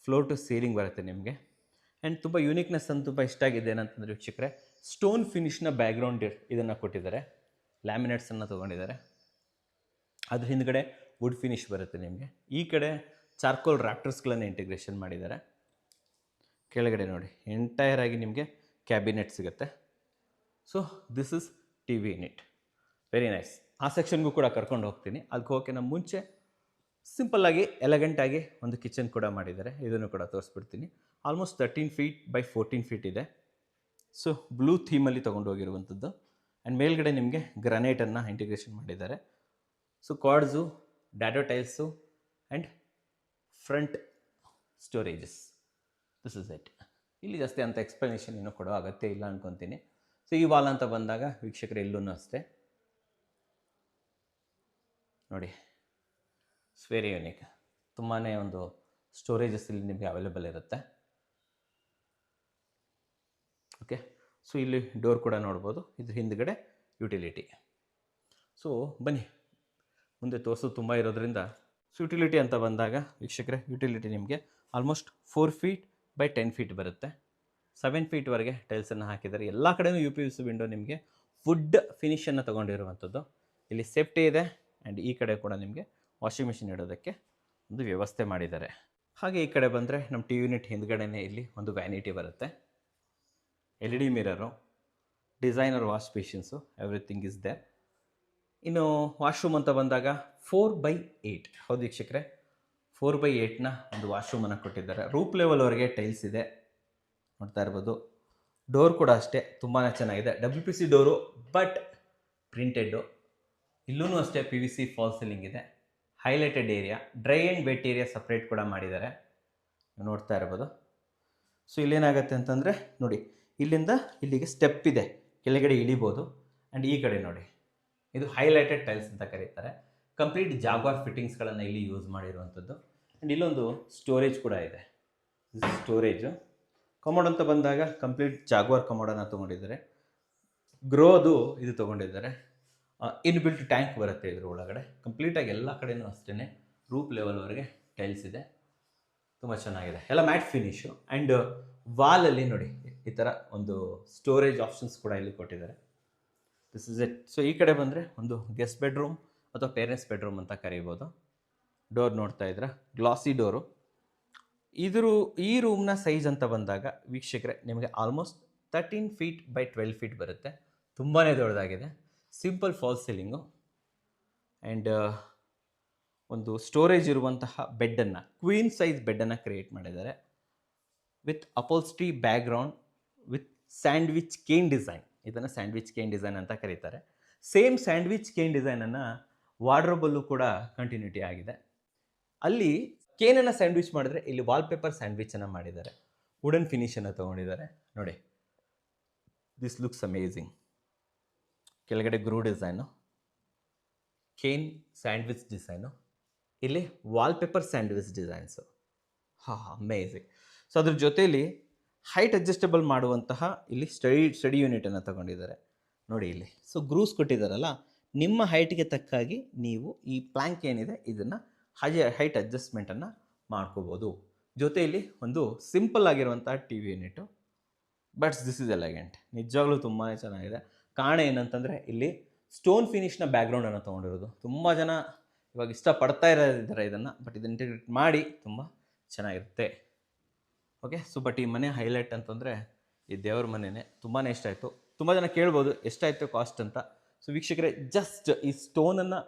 floor to ceiling ಬರುತ್ತೆ ನಿಮಗೆ. ಆ್ಯಂಡ್ ತುಂಬ ಯೂನಿಕ್ನೆಸ್ ಅಂತ ತುಂಬ ಇಷ್ಟ ಆಗಿದೆ ಏನಂತಂದರೆ ವೀಕ್ಷಕರೇ, ಸ್ಟೋನ್ ಫಿನಿಷ್ನ ಬ್ಯಾಕ್ಗ್ರೌಂಡ್ ಇದನ್ನು ಕೊಟ್ಟಿದ್ದಾರೆ, ಲ್ಯಾಮಿನೇಟ್ಸನ್ನು ತೊಗೊಂಡಿದ್ದಾರೆ. ಅದ್ರ ಹಿಂದ್ಗಡೆ ವುಡ್ ಫಿನಿಶ್ ಬರುತ್ತೆ ನಿಮಗೆ. ಈ ಕಡೆ ಚಾರ್ಕೋಲ್ ರ್ಯಾಪ್ಟರ್ಸ್ಗಳನ್ನು ಇಂಟಿಗ್ರೇಷನ್ ಮಾಡಿದ್ದಾರೆ. ಕೆಳಗಡೆ ನೋಡಿ ಎಂಟೈರ್ ಆಗಿ ನಿಮಗೆ ಕ್ಯಾಬಿನೆಟ್ ಸಿಗುತ್ತೆ. So this is T V unit, very nice. ಆ ಸೆಕ್ಷನ್ಗೂ ಕೂಡ ಕರ್ಕೊಂಡು ಹೋಗ್ತೀನಿ. ಅದಕ್ಕೆ ಹೋಗೋಕೆ ನಮ್ಮ ಮುಂಚೆ ಸಿಂಪಲ್ಲಾಗಿ ಎಲೆಗೆಂಟಾಗಿ ಒಂದು ಕಿಚನ್ ಕೂಡ ಮಾಡಿದ್ದಾರೆ, ಇದನ್ನು ಕೂಡ ತೋರಿಸ್ಬಿಡ್ತೀನಿ. ಆಲ್ಮೋಸ್ಟ್ 13 ಫೀಟ್ ಬೈ 14 ಫೀಟ್ ಇದೆ. ಸೊ ಬ್ಲೂ ಥೀಮಲ್ಲಿ ತೊಗೊಂಡು ಹೋಗಿರುವಂಥದ್ದು. ಆ್ಯಂಡ್ ಮೇಲ್ಗಡೆ ನಿಮಗೆ ಗ್ರಾನೈಟನ್ನು ಇಂಟಿಗ್ರೇಷನ್ ಮಾಡಿದ್ದಾರೆ. So cards, dado tiles and front storages, this is it. ಇಲ್ಲಿ ಜಾಸ್ತಿ ಅಂತ ಎಕ್ಸ್ಪ್ಲನೇಷನ್ ಇನ್ನೂ ಕೊಡೋ ಅಗತ್ಯ ಇಲ್ಲ ಅನ್ಕೊತೀನಿ. ಸೊ ಈ ವಾಲ್ ಅಂತ ಬಂದಾಗ ವೀಕ್ಷಕರು ಇಲ್ಲೂ ಅಷ್ಟೇ ನೋಡಿ, ಇಟ್ಸ್ ವೆರಿ ಯೂನಿಕ್. ತುಂಬಾ ಒಂದು ಸ್ಟೋರೇಜಸ್ ಇಲ್ಲಿ ನಿಮಗೆ ಅವೈಲೇಬಲ್ ಇರುತ್ತೆ. ಓಕೆ, ಸೊ ಇಲ್ಲಿ ಡೋರ್ ಕೂಡ ನೋಡ್ಬೋದು, ಇದು ಹಿಂದ್ಗಡೆ ಯುಟಿಲಿಟಿ. ಸೊ ಬನ್ನಿ ಮುಂದೆ ತೋರಿಸೋದು ತುಂಬ ಇರೋದ್ರಿಂದ, ಸೊ ಯುಟಿಲಿಟಿ ಅಂತ ಬಂದಾಗ ವೀಕ್ಷಕರೇ, ಯುಟಿಲಿಟಿ ನಿಮಗೆ ಆಲ್ಮೋಸ್ಟ್ 4 ಫೀಟ್ ಬೈ 10 ಫೀಟ್ ಬರುತ್ತೆ. 7 ಫೀಟ್ವರೆಗೆ ಟೈಲ್ಸನ್ನು ಹಾಕಿದ್ದಾರೆ. ಎಲ್ಲ ಕಡೆಯೂ UPVC ವಿಂಡೋ ನಿಮಗೆ ವುಡ್ ಫಿನಿಷನ್ನು ತೊಗೊಂಡಿರುವಂಥದ್ದು. ಇಲ್ಲಿ ಸೇಫ್ಟಿ ಇದೆ. ಆ್ಯಂಡ್ ಈ ಕಡೆ ಕೂಡ ನಿಮಗೆ ವಾಷಿಂಗ್ ಮಿಷಿನ್ ಇಡೋದಕ್ಕೆ ಒಂದು ವ್ಯವಸ್ಥೆ ಮಾಡಿದ್ದಾರೆ. ಹಾಗೆ ಈ ಕಡೆ ಬಂದರೆ ನಮ್ಮ ಟಿ ಯೂನಿಟ್ ಹಿಂದ್ಗಡೆನೇ ಇಲ್ಲಿ ಒಂದು ವ್ಯಾನಿಟಿ ಬರುತ್ತೆ, LED mirror, designer wash basins, everything is there. ಇನ್ನು ವಾಶ್ರೂಮ್ ಅಂತ ಬಂದಾಗ 4x8, ಹೌದು ವೀಕ್ಷಕರೇ, 4x8ನ ಒಂದು ವಾಶ್ರೂಮನ್ನು ಕೊಟ್ಟಿದ್ದಾರೆ. ರೂಪ್ ಲೆವೆಲ್ವರೆಗೆ ಟೈಲ್ಸ್ ಇದೆ, ನೋಡ್ತಾ ಇರ್ಬೋದು. ಡೋರ್ ಕೂಡ ಅಷ್ಟೇ ತುಂಬಾ ಚೆನ್ನಾಗಿದೆ, WPC ಡೋರು ಬಟ್ ಪ್ರಿಂಟೆಡ್ಡು. ಇಲ್ಲೂ ಅಷ್ಟೇ PVC ಫಾಲ್ ಸೀಲಿಂಗ್ ಇದೆ. Highlighted area, dry and vet area separate ಕೂಡ ಮಾಡಿದ್ದಾರೆ, ನೋಡ್ತಾ ಇರ್ಬೋದು. ಸೊ ಇಲ್ಲೇನಾಗುತ್ತೆ ಅಂತಂದರೆ ನೋಡಿ, ಇಲ್ಲಿಂದ ಇಲ್ಲಿಗೆ ಸ್ಟೆಪ್ ಇದೆ, ಕೆಳಗಡೆ ಇಳಿಬೋದು. ಆ್ಯಂಡ್ ಈ ಕಡೆ ನೋಡಿ, ಇದು ಹೈಲೈಟೆಡ್ ಟೈಲ್ಸ್ ಅಂತ ಕರೀತಾರೆ. ಕಂಪ್ಲೀಟ್ ಜಾಗ್ವಾರ್ ಫಿಟ್ಟಿಂಗ್ಸ್ಗಳನ್ನು ಇಲ್ಲಿ ಯೂಸ್ ಮಾಡಿರುವಂಥದ್ದು. ಆ್ಯಂಡ್ ಇಲ್ಲೊಂದು ಸ್ಟೋರೇಜ್ ಕೂಡ ಇದೆ, ಸ್ಟೋರೇಜು. ಕಮೋಡ್ ಅಂತ ಬಂದಾಗ ಕಂಪ್ಲೀಟ್ ಜಾಗ್ವಾರ್ ಕಮೋಡನ್ನು ತೊಗೊಂಡಿದ್ದಾರೆ. ಗ್ರೋದು ಇದು ತೊಗೊಂಡಿದ್ದಾರೆ. ಇನ್ಬಿಲ್ಟ್ ಟ್ಯಾಂಕ್ ಬರುತ್ತೆ ಇದ್ರ ಒಳಗಡೆ. ಕಂಪ್ಲೀಟಾಗಿ ಎಲ್ಲ ಕಡೆಯೂ ಅಷ್ಟೇ ರೂಪ್ ಲೆವೆಲ್ವರೆಗೆ ಟೈಲ್ಸ್ ಇದೆ, ತುಂಬ ಚೆನ್ನಾಗಿದೆ, ಎಲ್ಲ ಮ್ಯಾಟ್ ಫಿನಿಶು. ಆ್ಯಂಡ್ ವಾಲಲ್ಲಿ ನೋಡಿ ಈ ಥರ ಒಂದು ಸ್ಟೋರೇಜ್ ಆಪ್ಷನ್ಸ್ ಕೂಡ ಇಲ್ಲಿ ಕೊಟ್ಟಿದ್ದಾರೆ. This is it. ಸೊ ಈ ಕಡೆ ಬಂದರೆ ಒಂದು ಗೆಸ್ಟ್ ಬೆಡ್ರೂಮ್ ಅಥವಾ ಪೇರೆಂಟ್ಸ್ ಬೆಡ್ರೂಮ್ ಅಂತ ಕರೀಬೋದು. ಡೋರ್ ನೋಡ್ತಾ ಇದ್ರೆ ಗ್ಲಾಸಿ ಡೋರು. ಈ ರೂಮ್ನ ಸೈಜ್ ಅಂತ ಬಂದಾಗ ವೀಕ್ಷಕರೇ, ನಿಮಗೆ ಆಲ್ಮೋಸ್ಟ್ 13 ಫೀಟ್ ಬೈ 12 ಫೀಟ್ ಬರುತ್ತೆ, ತುಂಬಾ ದೊಡ್ಡದಾಗಿದೆ. ಸಿಂಪಲ್ ಫಾಲ್ ಸೀಲಿಂಗು ಆ್ಯಂಡ್ ಒಂದು ಸ್ಟೋರೇಜ್ ಇರುವಂತಹ ಬೆಡ್ಡನ್ನು, ಕ್ವೀನ್ ಸೈಜ್ ಬೆಡ್ಡನ್ನು ಕ್ರಿಯೇಟ್ ಮಾಡಿದ್ದಾರೆ with upholstery background with sandwich cane design. ಇದನ್ನು ಸ್ಯಾಂಡ್ವಿಚ್ ಕೇನ್ ಡಿಸೈನ್ ಅಂತ ಕರೀತಾರೆ. ಸೇಮ್ ಸ್ಯಾಂಡ್ವಿಚ್ ಕೇನ್ ಡಿಸೈನನ್ನು ವಾರ್ಡ್ರೋಬಲ್ಲೂ ಕೂಡ ಕಂಟಿನ್ಯೂಟಿ ಆಗಿದೆ. ಅಲ್ಲಿ ಕೇನನ್ನು ಸ್ಯಾಂಡ್ವಿಚ್ ಮಾಡಿದ್ರೆ ಇಲ್ಲಿ ವಾಲ್ಪೇಪರ್ ಸ್ಯಾಂಡ್ವಿಚನ್ನು ಮಾಡಿದ್ದಾರೆ, ವುಡನ್ ಫಿನಿಷನ್ನು ತೊಗೊಂಡಿದ್ದಾರೆ ನೋಡಿ. This looks amazing. ಕೆಳಗಡೆ ಗ್ರೂ ಡಿಸೈನು, ಕೇನ್ ಸ್ಯಾಂಡ್ವಿಚ್ ಡಿಸೈನು, ಇಲ್ಲಿ wallpaper sandwich designs. Amazing. So ಅದ್ರ ಜೊತೆಯಲ್ಲಿ ಹೈಟ್ ಅಡ್ಜಸ್ಟಬಲ್ ಮಾಡುವಂತಹ ಇಲ್ಲಿ ಸ್ಟಡಿ ಯೂನಿಟನ್ನು ತಗೊಂಡಿದ್ದಾರೆ ನೋಡಿ ಇಲ್ಲಿ. ಸೊ ಗ್ರೂಸ್ ಕೊಟ್ಟಿದ್ದಾರಲ್ಲ, ನಿಮ್ಮ ಹೈಟ್ಗೆ ತಕ್ಕಾಗಿ ನೀವು ಈ ಪ್ಲ್ಯಾಂಕ್ ಏನಿದೆ ಇದನ್ನು ಹೈಟ್ ಅಡ್ಜಸ್ಟ್ಮೆಂಟನ್ನು ಮಾಡ್ಕೋಬೋದು. ಜೊತೆಯಲ್ಲಿ ಒಂದು ಸಿಂಪಲ್ ಆಗಿರುವಂತಹ TV unit, but this is elegant. ನಿಜವಾಗ್ಲೂ ತುಂಬಾ ಚೆನ್ನಾಗಿದೆ. ಕಾರಣ ಏನಂತಂದರೆ ಇಲ್ಲಿ ಸ್ಟೋನ್ ಫಿನಿಷ್ನ ಬ್ಯಾಕ್ಗ್ರೌಂಡನ್ನು ತೊಗೊಂಡಿರೋದು. ತುಂಬ ಜನ ಇವಾಗ ಇಷ್ಟಪಡ್ತಾ ಇದ್ದಾರೆ ಇದನ್ನು, ಬಟ್ ಇದನ್ನು ಇಂಟಿಗ್ರೇಟ್ ಮಾಡಿ ತುಂಬ ಚೆನ್ನಾಗಿರುತ್ತೆ. ಓಕೆ, ಸೊ ಬಟ್ ಈ ಮನೆ ಹೈಲೈಟ್ ಅಂತಂದರೆ ಈ ದೇವ್ರ ಮನೆಯೇ, ತುಂಬಾ ಇಷ್ಟ ಆಯಿತು. ತುಂಬ ಜನ ಕೇಳ್ಬೋದು ಎಷ್ಟಾಯಿತು ಕಾಸ್ಟ್ ಅಂತ. ಸೊ ವೀಕ್ಷಕರೇ, ಜಸ್ಟ್ ಈ ಸ್ಟೋನನ್ನು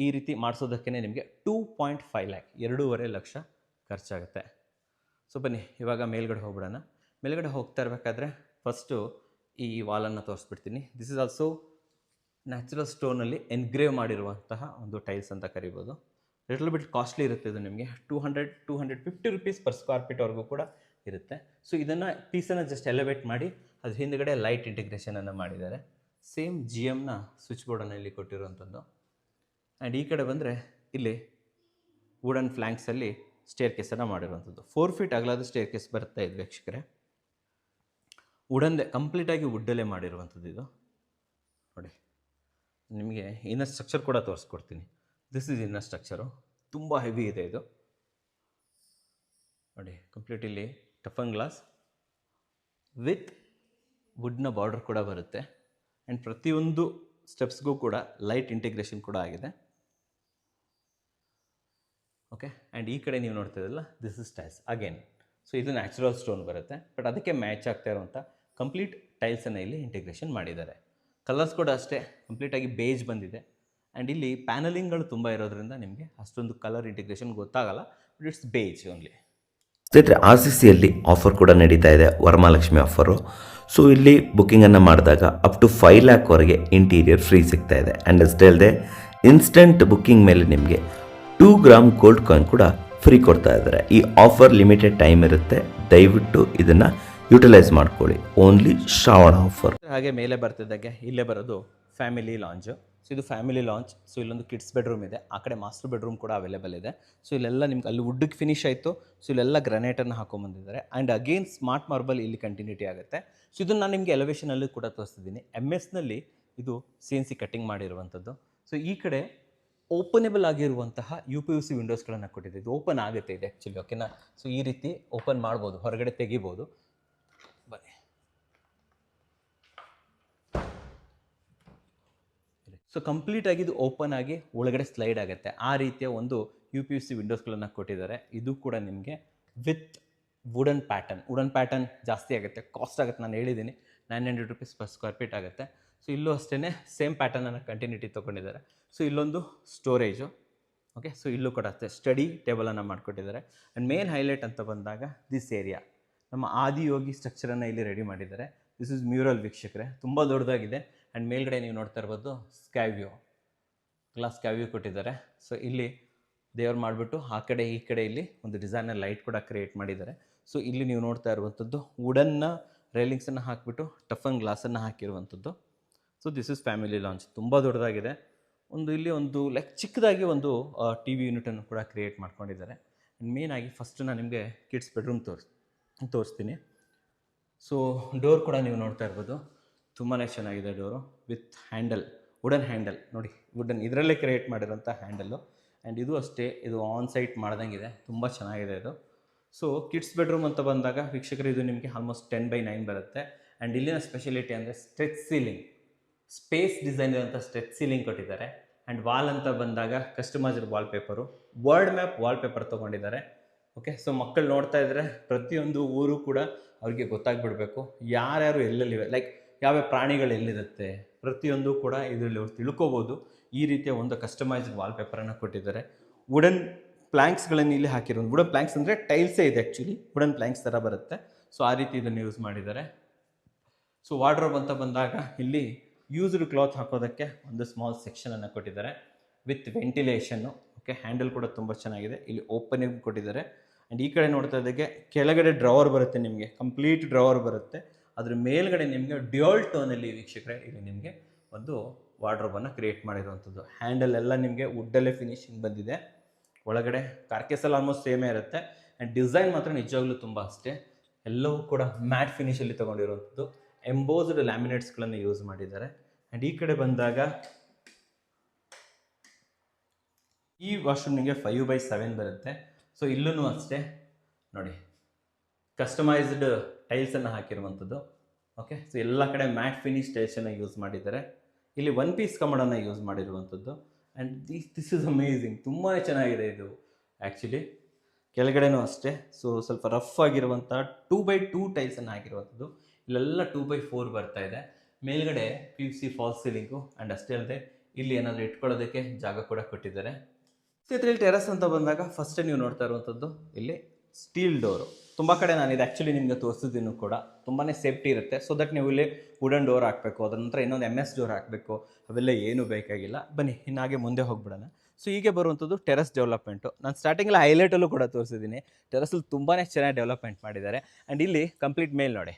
ಈ ರೀತಿ ಮಾಡಿಸೋದಕ್ಕೇ ನಿಮಗೆ 2.5 ಲ್ಯಾಕ್, 2.5 ಲಕ್ಷ ಖರ್ಚಾಗುತ್ತೆ. ಸೊ ಬನ್ನಿ ಇವಾಗ ಮೇಲ್ಗಡೆ ಹೋಗ್ಬಿಡೋಣ. ಮೇಲ್ಗಡೆ ಹೋಗ್ತಾ ಇರಬೇಕಾದ್ರೆ ಫಸ್ಟು ಈ ವಾಲನ್ನು ತೋರಿಸ್ಬಿಡ್ತೀನಿ. This is also natural ಸ್ಟೋನಲ್ಲಿ engrave ಮಾಡಿರುವಂತಹ ಒಂದು ಟೈಲ್ಸ್ ಅಂತ ಕರಿಬೋದು. ಲಿಟಲ್ ಬಿಟ್ ಕಾಸ್ಟ್ಲಿ ಇರುತ್ತೆ ಇದು, ನಿಮಗೆ 250 ರುಪೀಸ್ ಪರ್ ಸ್ಕ್ವೇರ್ ಫೀಟ್ವರೆಗೂ ಕೂಡ ಇರುತ್ತೆ. ಸೊ ಇದನ್ನು ಪೀಸನ್ನು ಜಸ್ಟ್ ಎಲಿವೇಟ್ ಮಾಡಿ ಅದ್ರ ಹಿಂದ್ಗಡೆ ಲೈಟ್ ಇಂಟಿಗ್ರೇಷನನ್ನು ಮಾಡಿದ್ದಾರೆ. ಸೇಮ್ GMನ ಸ್ವಿಚ್ ಬೋರ್ಡನ್ನು ಇಲ್ಲಿ ಕೊಟ್ಟಿರುವಂಥದ್ದು. ಆ್ಯಂಡ್ ಈ ಕಡೆ ಬಂದರೆ ಇಲ್ಲಿ ವುಡನ್ ಫ್ಲ್ಯಾಂಕ್ಸಲ್ಲಿ ಸ್ಟೇರ್ ಕೇಸನ್ನು ಮಾಡಿರುವಂಥದ್ದು. 4 ಫೀಟ್ ಅಗಲದ ಸ್ಟೇರ್ ಕೇಸ್ ಬರ್ತಾ ಇದೆ ವೀಕ್ಷಕರೇ. ವುಡನ್ದೇ ಕಂಪ್ಲೀಟಾಗಿ ವುಡ್ಡಲ್ಲೇ ಮಾಡಿರುವಂಥದ್ದು ಇದು ನೋಡಿ. ನಿಮಗೆ ಇನ್ನರ್ ಸ್ಟ್ರಕ್ಚರ್ ಕೂಡ ತೋರಿಸ್ಕೊಡ್ತೀನಿ. ದಿಸ್ ಇಸ್ ಇನ್ನರ್ ಸ್ಟ್ರಕ್ಚರು, ತುಂಬ ಹೆವಿ ಇದೆ ಇದು ನೋಡಿ. ಕಂಪ್ಲೀಟ್ ಇಲ್ಲಿ ಟಫನ್ ಗ್ಲಾಸ್ ವಿತ್ ವುಡ್ನ ಬಾರ್ಡರ್ ಕೂಡ ಬರುತ್ತೆ. ಆ್ಯಂಡ್ ಪ್ರತಿಯೊಂದು ಸ್ಟೆಪ್ಸ್ಗೂ ಕೂಡ ಲೈಟ್ ಇಂಟಿಗ್ರೇಷನ್ ಕೂಡ ಆಗಿದೆ. ಓಕೆ, ಆ್ಯಂಡ್ ಈ ಕಡೆ ನೀವು ನೋಡ್ತಿದ್ದಲ್ಲ, this is tiles again. So ಇದು ನ್ಯಾಚುರಲ್ ಸ್ಟೋನ್ ಬರುತ್ತೆ, ಬಟ್ ಅದಕ್ಕೆ ಮ್ಯಾಚ್ ಆಗ್ತಾ ಇರುವಂಥ ಕಂಪ್ಲೀಟ್ ಟೈಲ್ಸನ್ನು ಇಲ್ಲಿ ಇಂಟಿಗ್ರೇಷನ್ ಮಾಡಿದ್ದಾರೆ. ಕಲರ್ಸ್ ಕೂಡ ಅಷ್ಟೇ ಕಂಪ್ಲೀಟಾಗಿ ಬೇಜ್ ಬಂದಿದೆ. ಆ್ಯಂಡ್ ಇಲ್ಲಿ ಪ್ಯಾನಲಿಂಗ್ಗಳು ತುಂಬ ಇರೋದ್ರಿಂದ ನಿಮಗೆ ಅಷ್ಟೊಂದು ಕಲರ್ ಇಂಟಿಗ್ರೇಷನ್ ಗೊತ್ತಾಗಲ್ಲ, ಬಟ್ ಇಟ್ಸ್ ಬೇಜ್ ಓನ್ಲಿ.
ಸ್ನೇಹಿತರೆ, RCCಯಲ್ಲಿ ಆಫರ್ ಕೂಡ ನಡೀತಾ ಇದೆ, ವರಮಹಾಲಕ್ಷ್ಮಿ ಆಫರು. ಸೊ ಇಲ್ಲಿ ಬುಕ್ಕಿಂಗನ್ನು ಮಾಡಿದಾಗ ಅಪ್ ಟು 5 ಲ್ಯಾಕ್ವರೆಗೆ ಇಂಟೀರಿಯರ್ ಫ್ರೀ ಸಿಗ್ತಾ ಇದೆ. ಆ್ಯಂಡ್ ಅಷ್ಟೇ ಅಲ್ಲದೆ ಇನ್ಸ್ಟೆಂಟ್ ಬುಕ್ಕಿಂಗ್ ಮೇಲೆ ನಿಮಗೆ 2 ಗ್ರಾಮ್ ಗೋಲ್ಡ್ ಕಾಯಿನ್ ಕೂಡ ಫ್ರೀ ಕೊಡ್ತಾ ಇದ್ದಾರೆ. ಈ ಆಫರ್ ಲಿಮಿಟೆಡ್ ಟೈಮ್ ಇರುತ್ತೆ, ದಯವಿಟ್ಟು ಇದನ್ನು ಯುಟಿಲೈಸ್ ಮಾಡ್ಕೊಳ್ಳಿ. Only Shravana offer.
ಹಾಗೆ ಮೇಲೆ ಬರ್ತಿದ್ದಾಗೆ ಇಲ್ಲೇ ಬರೋದು ಫ್ಯಾಮಿಲಿ ಲಾಂಜು. ಸೊ ಇದು ಫ್ಯಾಮಿಲಿ ಲಾಂಚ್. ಸೊ ಇಲ್ಲೊಂದು ಕಿಡ್ಸ್ ಬೆಡ್ರೂಮ್ ಇದೆ, ಆ ಕಡೆ ಮಾಸ್ಟರ್ ಬೆಡ್ರೂಮ್ ಕೂಡ ಅವೈಲೇಬಲ್ ಇದೆ. ಸೊ ಇಲ್ಲೆಲ್ಲ ನಿಮ್ಗೆ ಅಲ್ಲಿ ವುಡ್ಗೆ ಫಿನಿಶ್ ಆಯಿತು. ಸೊ ಇಲ್ಲೆಲ್ಲ ಗ್ರನೇಟನ್ನು ಹಾಕೊಂಬಂದಿದ್ದಾರೆ. ಆ್ಯಂಡ್ ಅಗೇನ್ ಸ್ಮಾರ್ಟ್ ಮಾರ್ಬಲ್ ಇಲ್ಲಿ ಕಂಟಿನ್ಯೂಟಿ ಆಗುತ್ತೆ. ಸೊ ಇದನ್ನು ನಾನು ನಿಮಗೆ ಎಲಿವೇಷನಲ್ಲಿ ಕೂಡ ತೋರಿಸ್ತಿದ್ದೀನಿ. MS ಇದು CNC ಕಟ್ಟಿಂಗ್ ಮಾಡಿರುವಂಥದ್ದು. ಸೊ ಈ ಕಡೆ ಓಪನೇಬಲ್ ಆಗಿರುವಂತಹ UPVC ವಿಂಡೋಸ್ಗಳನ್ನು ಕೊಟ್ಟಿದೆ. ಇದು ಓಪನ್ ಆಗುತ್ತೆ ಇದೆ ಆ್ಯಕ್ಚುಲಿ, ಓಕೆನಾ. ಸೊ ಈ ರೀತಿ ಓಪನ್ ಮಾಡ್ಬೋದು, ಹೊರಗಡೆ ತೆಗಿಬೋದು. ಬನ್ನಿ. ಸೊ ಕಂಪ್ಲೀಟಾಗಿ ಇದು ಓಪನ್ ಆಗಿ ಒಳಗಡೆ ಸ್ಲೈಡ್ ಆಗುತ್ತೆ. ಆ ರೀತಿಯ ಒಂದು UPVC ವಿಂಡೋಸ್ಗಳನ್ನು ಕೊಟ್ಟಿದ್ದಾರೆ. ಇದು ಕೂಡ ನಿಮಗೆ ವಿತ್ ವುಡನ್ ಪ್ಯಾಟರ್ನ್ ಜಾಸ್ತಿ ಆಗುತ್ತೆ, ಕಾಸ್ಟ್ ಆಗುತ್ತೆ. ನಾನು ಹೇಳಿದ್ದೀನಿ 900 rupees per square feet ಆಗುತ್ತೆ. ಸೊ ಇಲ್ಲೂ ಅಷ್ಟೇ ಸೇಮ್ ಪ್ಯಾಟರ್ನನ್ನು ಕಂಟಿನ್ಯೂಟಿ ತೊಗೊಂಡಿದ್ದಾರೆ. ಸೊ ಇಲ್ಲೊಂದು ಸ್ಟೋರೇಜು, ಓಕೆ. ಸೊ ಇಲ್ಲೂ ಕೂಡ ಅಷ್ಟೇ ಸ್ಟಡಿ ಟೇಬಲನ್ನು ಮಾಡಿಕೊಟ್ಟಿದ್ದಾರೆ. ಆ್ಯಂಡ್ ಮೇನ್ ಹೈಲೈಟ್ ಅಂತ ಬಂದಾಗ ದಿಸ್ ಏರಿಯಾ, ನಮ್ಮ ಆದಿಯೋಗಿ ಸ್ಟ್ರಕ್ಚರನ್ನು ಇಲ್ಲಿ ರೆಡಿ ಮಾಡಿದ್ದಾರೆ. ದಿಸ್ ಇಸ್ ಮ್ಯೂರಲ್ ವೀಕ್ಷಕರೇ, ತುಂಬ ದೊಡ್ಡದಾಗಿದೆ. ಆ್ಯಂಡ್ ಮೇಲ್ಗಡೆ ನೀವು ನೋಡ್ತಾ ಇರ್ಬೋದು ಗ್ಲಾಸ್ ಸ್ಕ್ಯಾವ್ಯೂ ಕೊಟ್ಟಿದ್ದಾರೆ. ಸೊ ಇಲ್ಲಿ ದೇವ್ರು ಮಾಡಿಬಿಟ್ಟು ಆ ಕಡೆ ಈ ಕಡೆ ಇಲ್ಲಿ ಒಂದು ಡಿಸೈನರ್ ಲೈಟ್ ಕೂಡ ಕ್ರಿಯೇಟ್ ಮಾಡಿದ್ದಾರೆ. ಸೊ ಇಲ್ಲಿ ನೀವು ನೋಡ್ತಾ ಇರುವಂಥದ್ದು ವುಡನ್ನ ರೈಲಿಂಗ್ಸನ್ನು ಹಾಕಿಬಿಟ್ಟು ಟಫನ್ ಗ್ಲಾಸನ್ನು ಹಾಕಿರುವಂಥದ್ದು. So this is family lounge, ತುಂಬ ದೊಡ್ಡದಾಗಿದೆ. ಇಲ್ಲಿ ಒಂದು ಚಿಕ್ಕದಾಗಿ ಒಂದು TV ಯೂನಿಟನ್ನು ಕೂಡ ಕ್ರಿಯೇಟ್ ಮಾಡ್ಕೊಂಡಿದ್ದಾರೆ. ಆ್ಯಂಡ್ ಮೇಯ್ನಾಗಿ ಫಸ್ಟ್ ನಾನು ನಿಮಗೆ ಕಿಡ್ಸ್ ಬೆಡ್ರೂಮ್ ತೋರಿಸ್ತೀನಿ. ಸೊ ಡೋರ್ ಕೂಡ ನೀವು ನೋಡ್ತಾ ಇರ್ಬೋದು, ತುಂಬಾ ಚೆನ್ನಾಗಿದೆ ಡೋರು ವಿತ್ ವುಡನ್ ಹ್ಯಾಂಡಲ್ ನೋಡಿ. ಇದರಲ್ಲೇ ಕ್ರಿಯೇಟ್ ಮಾಡಿರೋಂಥ ಹ್ಯಾಂಡಲ್ಲು. ಆ್ಯಂಡ್ ಇದು ಅಷ್ಟೇ, ಇದು ಆನ್ ಸೈಟ್ ಮಾಡ್ದಂಗಿದೆ, ತುಂಬ ಚೆನ್ನಾಗಿದೆ ಇದು. ಸೊ ಕಿಡ್ಸ್ ಬೆಡ್ರೂಮ್ ಅಂತ ಬಂದಾಗ ವೀಕ್ಷಕರು ಇದು ನಿಮಗೆ ಆಲ್ಮೋಸ್ಟ್ 10/9 ಬರುತ್ತೆ. ಆ್ಯಂಡ್ ಇಲ್ಲಿನ ಸ್ಪೆಷಾಲಿಟಿ ಅಂದರೆ ಸ್ಟ್ರೆಚ್ ಸೀಲಿಂಗ್, ಸ್ಪೇಸ್ ಡಿಸೈನ್ ಇರೋಂಥ ಸ್ಟ್ರೆಚ್ ಸೀಲಿಂಗ್ ಕೊಟ್ಟಿದ್ದಾರೆ. ಆ್ಯಂಡ್ ವಾಲ್ ಅಂತ ಬಂದಾಗ customised wallpaper, world map wallpaper ತೊಗೊಂಡಿದ್ದಾರೆ. ಓಕೆ. ಸೊ ಮಕ್ಕಳು ನೋಡ್ತಾ ಇದ್ದರೆ ಪ್ರತಿಯೊಂದು ಊರು ಕೂಡ ಅವ್ರಿಗೆ ಗೊತ್ತಾಗ್ಬಿಡ್ಬೇಕು, ಯಾರ್ಯಾರು ಎಲ್ಲೆಲ್ಲಿವೆ, ಲೈಕ್ ಯಾವ್ಯಾವ ಪ್ರಾಣಿಗಳು ಎಲ್ಲಿರುತ್ತೆ ಪ್ರತಿಯೊಂದು ಕೂಡ ಇದರಲ್ಲಿ ಅವ್ರು ತಿಳ್ಕೊಬೋದು. ಈ ರೀತಿಯ ಒಂದು ಕಸ್ಟಮೈಸ್ಡ್ ವಾಲ್ಪೇಪರನ್ನು ಕೊಟ್ಟಿದ್ದಾರೆ. ವುಡನ್ ಪ್ಲ್ಯಾಂಕ್ಸ್ಗಳನ್ನು ಇಲ್ಲಿ ಹಾಕಿರೋದು. ವುಡನ್ ಪ್ಲ್ಯಾಂಕ್ಸ್ ಅಂದರೆ ಟೈಲ್ಸೇ ಇದೆ ಆ್ಯಕ್ಚುಲಿ, ವುಡನ್ ಪ್ಲ್ಯಾಂಕ್ಸ್ ಥರ ಬರುತ್ತೆ. ಸೊ ಆ ರೀತಿ ಇದನ್ನು ಯೂಸ್ ಮಾಡಿದ್ದಾರೆ. ಸೊ ವಾರ್ಡ್ರೋಬ್ ಅಂತ ಬಂದಾಗ ಇಲ್ಲಿ ಯೂಸ್ಡ್ ಕ್ಲಾತ್ ಹಾಕೋದಕ್ಕೆ ಒಂದು ಸ್ಮಾಲ್ ಸೆಕ್ಷನನ್ನು ಕೊಟ್ಟಿದ್ದಾರೆ ವಿತ್ ವೆಂಟಿಲೇಷನ್ನು. ಓಕೆ. ಹ್ಯಾಂಡಲ್ ಕೂಡ ತುಂಬ ಚೆನ್ನಾಗಿದೆ, ಇಲ್ಲಿ ಓಪನಿಂಗ್ ಕೊಟ್ಟಿದ್ದಾರೆ. ಆ್ಯಂಡ್ ಈ ಕಡೆ ನೋಡ್ತಾ ಇದ್ದಾಗೆ ಕೆಳಗಡೆ ಡ್ರಾವರ್ ಬರುತ್ತೆ, ನಿಮಗೆ ಕಂಪ್ಲೀಟ್ ಡ್ರಾವರ್ ಬರುತ್ತೆ. ಅದ್ರ ಮೇಲ್ಗಡೆ ನಿಮಗೆ ಡ್ಯೂಯಲ್ ಟೋನಲ್ಲಿ ವೀಕ್ಷಕರೇ ಇಲ್ಲಿ ನಿಮಗೆ ಒಂದು ವಾರ್ಡ್ರೋಬನ್ನು ಕ್ರಿಯೇಟ್ ಮಾಡಿರುವಂಥದ್ದು. ಹ್ಯಾಂಡಲ್ ಎಲ್ಲ ನಿಮಗೆ ವುಡ್ಡಲ್ಲೇ ಫಿನಿಶಿಂಗ್ ಬಂದಿದೆ. ಒಳಗಡೆ ಕಾರ್ಕೇಸಲ್ಲಿ ಆಲ್ಮೋಸ್ಟ್ ಸೇಮೇ ಇರುತ್ತೆ. ಆ್ಯಂಡ್ ಡಿಸೈನ್ ಮಾತ್ರ ನಿಜವಾಗ್ಲೂ ತುಂಬ ಅಷ್ಟೇ, ಎಲ್ಲವೂ ಕೂಡ ಮ್ಯಾಟ್ ಫಿನಿಷಲ್ಲಿ ತೊಗೊಂಡಿರುವಂಥದ್ದು. ಎಂಬೋಸ್ಡ್ ಲ್ಯಾಮಿನೇಟ್ಸ್ಗಳನ್ನು ಯೂಸ್ ಮಾಡಿದ್ದಾರೆ. ಆ್ಯಂಡ್ ಈ ಕಡೆ ಬಂದಾಗ ಈ ವಾಶ್ರೂಮ್ ನಿಮಗೆ 5/7 ಬರುತ್ತೆ. ಸೊ ಇಲ್ಲೂ ಅಷ್ಟೇ ನೋಡಿ, ಕಸ್ಟಮೈಸ್ಡ್ ಟೈಲ್ಸನ್ನು ಹಾಕಿರುವಂಥದ್ದು. ಓಕೆ. ಸೊ ಎಲ್ಲ ಕಡೆ ಮ್ಯಾಟ್ ಫಿನಿಶ್ ಟೈಲ್ಸನ್ನು ಯೂಸ್ ಮಾಡಿದ್ದಾರೆ. ಇಲ್ಲಿ 1 ಪೀಸ್ ಕಮೋಡನ್ನು ಯೂಸ್ ಮಾಡಿರುವಂಥದ್ದು. ಆ್ಯಂಡ್ ದಿಸ್ ಇಸ್ ಅಮೇಝಿಂಗ್, ತುಂಬಾ ಚೆನ್ನಾಗಿದೆ ಇದು ಆ್ಯಕ್ಚುಲಿ. ಕೆಳಗಡೆನೂ ಅಷ್ಟೇ. ಸೊ ಸ್ವಲ್ಪ ರಫ್ ಆಗಿರುವಂಥ 2/2 ಟೈಲ್ಸನ್ನು ಹಾಕಿರುವಂಥದ್ದು. ಇಲ್ಲೆಲ್ಲ 2/4 ಬರ್ತಾ ಇದೆ. ಮೇಲ್ಗಡೆ PVC ಫಾಲ್ಸ್ ಸೀಲಿಂಗು. ಆ್ಯಂಡ್ ಅಷ್ಟೇ ಅಲ್ಲದೆ ಇಲ್ಲಿ ಏನಾದರೂ ಇಟ್ಕೊಳ್ಳೋದಕ್ಕೆ ಜಾಗ ಕೂಡ ಕೊಟ್ಟಿದ್ದಾರೆ. ಸೊ ಇದರಲ್ಲಿ ಟೆರಸ್ ಅಂತ ಬಂದಾಗ ಫಸ್ಟೇ ನೀವು ನೋಡ್ತಾ ಇರುವಂಥದ್ದು ಇಲ್ಲಿ ಸ್ಟೀಲ್ ಡೋರು. ತುಂಬ ಕಡೆ ನಾನು ಇದು ಆ್ಯಕ್ಚುಲಿ ನಿಮಗೆ ತೋರಿಸಿದ್ದೀನಿ ಕೂಡ, ತುಂಬಾ ಸೇಫ್ಟಿ ಇರುತ್ತೆ. ಸೊ ದಟ್ ನೀವು ಇಲ್ಲಿ ವುಡನ್ ಡೋರ್ ಹಾಕಬೇಕು, ಅದರ ನಂತರ ಇನ್ನೊಂದು MS ಡೋರ್ ಹಾಕಬೇಕು, ಅವೆಲ್ಲ ಏನೂ ಬೇಕಾಗಿಲ್ಲ. ಬನ್ನಿ ಇನ್ನಾಗೆ ಮುಂದೆ ಹೋಗ್ಬಿಡೋಣ. ಸೊ ಹೀಗೆ ಬರುವಂಥದ್ದು ಟೆರಸ್ ಡೆವಲಪ್ಮೆಂಟು. ನಾನು ಸ್ಟಾರ್ಟಿಂಗಲ್ಲಿ ಹೈಲೈಟಲ್ಲೂ ಕೂಡ ತೋರಿಸಿದ್ದೀನಿ. ಟೆರಸಲ್ಲಿ ತುಂಬಾ ಚೆನ್ನಾಗಿ ಡೆವಲಪ್ಮೆಂಟ್ ಮಾಡಿದ್ದಾರೆ. ಆ್ಯಂಡ್ ಇಲ್ಲಿ ಕಂಪ್ಲೀಟ್ ಮೇಲೆ ನೋಡಿ,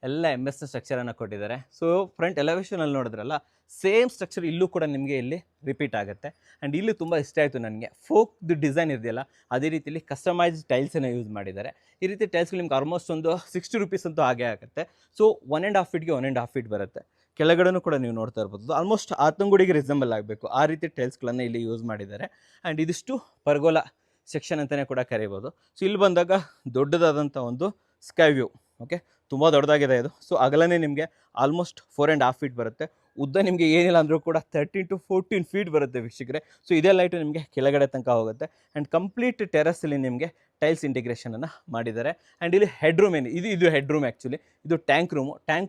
ಎಲ್ಲ MS ಸ್ಟ್ರಕ್ಚರನ್ನು ಕೊಟ್ಟಿದ್ದಾರೆ. ಸೊ ಫ್ರಂಟ್ ಎಲಿವೇಷನಲ್ಲಿ ನೋಡಿದ್ರಲ್ಲ, ಸೇಮ್ ಸ್ಟ್ರಕ್ಚರ್ ಇಲ್ಲೂ ಕೂಡ ನಿಮಗೆ ಇಲ್ಲಿ ರಿಪೀಟ್ ಆಗುತ್ತೆ. ಆ್ಯಂಡ್ ಇಲ್ಲಿ ತುಂಬ ಇಷ್ಟ ಆಯಿತು ನನಗೆ, ಫೋಕ್ದು ಡಿಸೈನ್ ಇದೆಯಲ್ಲ ಅದೇ ರೀತಿಯಲ್ಲಿ ಕಸ್ಟಮೈಸ್ ಟೈಲ್ಸನ್ನು ಯೂಸ್ ಮಾಡಿದ್ದಾರೆ. ಈ ರೀತಿ ಟೈಲ್ಸ್ಗಳು ನಿಮ್ಗೆ ಆಲ್ಮೋಸ್ಟ್ ಒಂದು 60 ರುಪೀಸ್ ಅಂತೂ ಆಗೇ ಆಗುತ್ತೆ. ಸೊ 1.5 ಫೀಟ್ಗೆ 1.5 ಫೀಟ್ ಬರುತ್ತೆ. ಕೆಳಗಡೆನೂ ಕೂಡ ನೀವು ನೋಡ್ತಾ ಇರ್ಬೋದು, ಆಲ್ಮೋಸ್ಟ್ ಆತಂಗುಡಿಗೆ ರಿಸಂಬಲ್ ಆಗಬೇಕು ಆ ರೀತಿ ಟೈಲ್ಸ್ಗಳನ್ನು ಇಲ್ಲಿ ಯೂಸ್ ಮಾಡಿದ್ದಾರೆ. ಆ್ಯಂಡ್ ಇದಿಷ್ಟು ಪರ್ಗೋಲಾ ಸೆಕ್ಷನ್ ಅಂತಲೇ ಕೂಡ ಕರಿಬೋದು. ಸೊ ಇಲ್ಲಿ ಬಂದಾಗ ದೊಡ್ಡದಾದಂಥ ಒಂದು ಸ್ಕೈ ವ್ಯೂ, ಓಕೆ, ತುಂಬ ದೊಡ್ಡದಾಗಿದೆ ಇದು. ಸೊ ಅಗಲನೇ ನಿಮಗೆ ಆಲ್ಮೋಸ್ಟ್ 4.5 ಫೀಟ್ ಬರುತ್ತೆ. ಉದ್ದ ನಿಮಗೆ ಏನಿಲ್ಲ ಅಂದರೂ ಕೂಡ 13 to 14 ಫೀಟ್ ಬರುತ್ತೆ ವೀಕ್ಷಕರೇ. ಸೊ ಇದೇ ಲೈಟು ನಿಮಗೆ ಕೆಳಗಡೆ ತನಕ ಹೋಗುತ್ತೆ. ಆ್ಯಂಡ್ ಕಂಪ್ಲೀಟ್ ಟೆರಸಲ್ಲಿ ನಿಮಗೆ ಟೈಲ್ಸ್ ಇಂಟಿಗ್ರೇಷನನ್ನು ಮಾಡಿದ್ದಾರೆ. ಆ್ಯಂಡ್ ಇಲ್ಲಿ ಹೆಡ್ ರೂಮ್ ಇದು ಹೆಡ್ ರೂಮ್ ಆ್ಯಕ್ಚುಲಿ, ಇದು ಟ್ಯಾಂಕ್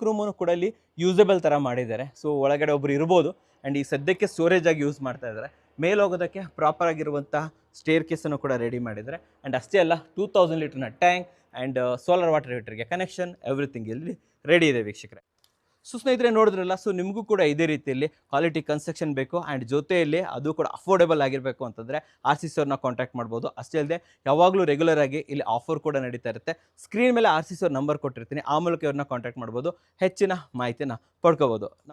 ರೂಮನ್ನು ಕೂಡ ಇಲ್ಲಿ ಯೂಸಬಲ್ ಥರ ಮಾಡಿದ್ದಾರೆ. ಸೊ ಒಳಗಡೆ ಒಬ್ಬರು ಇರ್ಬೋದು. ಆ್ಯಂಡ್ ಈ ಸದ್ಯಕ್ಕೆ ಸ್ಟೋರೇಜ್ ಆಗಿ ಯೂಸ್ ಮಾಡ್ತಾ ಇದ್ದಾರೆ. ಮೇಲೆ ಹೋಗೋದಕ್ಕೆ ಪ್ರಾಪರ್ ಆಗಿರುವಂತಹ ಸ್ಟೇರ್ ಕೇಸನ್ನು ಕೂಡ ರೆಡಿ ಮಾಡಿದ್ದಾರೆ. ಆ್ಯಂಡ್ ಅಷ್ಟೇ ಅಲ್ಲ, 2000 ಲೀಟರ್ನ ಟ್ಯಾಂಕ್ ಆ್ಯಂಡ್ ಸೋಲಾರ್ ವಾಟರ್ ಹೀಟರ್ಗೆ ಕನೆಕ್ಷನ್, ಎವ್ರಿಥಿಂಗ್ ಇಲ್ಲಿ ರೆಡಿ ಇದೆ ವೀಕ್ಷಕರೇ. ಸೊ ಸ್ನೇಹಿತರೆ ನೋಡಿದ್ರಲ್ಲ, ಸೊ ನಿಮಗೂ ಕೂಡ ಇದೇ ರೀತಿಯಲ್ಲಿ ಕ್ವಾಲಿಟಿ ಕನ್ಸ್ಟ್ರಕ್ಷನ್ ಬೇಕು ಆ್ಯಂಡ್ ಜೊತೆಯಲ್ಲಿ ಅದು ಕೂಡ ಅಫೋರ್ಡೆಬಲ್ ಆಗಿರಬೇಕು ಅಂತಂದರೆ RCC ಅವ್ರನ್ನ ಕಾಂಟ್ಯಾಕ್ಟ್ ಮಾಡ್ಬೋದು. ಅಷ್ಟೇ ಅಲ್ಲದೆ ಯಾವಾಗಲೂ ರೆಗ್ಯುಲರ್ ಆಗಿ ಇಲ್ಲಿ ಆಫರ್ ಕೂಡ ನಡೀತಾ ಇರುತ್ತೆ. ಸ್ಕ್ರೀನ್ ಮೇಲೆ RCC ಅವ್ರ ನಂಬರ್ ಕೊಟ್ಟಿರ್ತೀನಿ, ಆ ಮೂಲಕ ಇವ್ರನ್ನ ಕಾಂಟ್ಯಾಕ್ಟ್ ಮಾಡ್ಬೋದು, ಹೆಚ್ಚಿನ ಮಾಹಿತಿನ ಪಡ್ಕೋಬೋದು.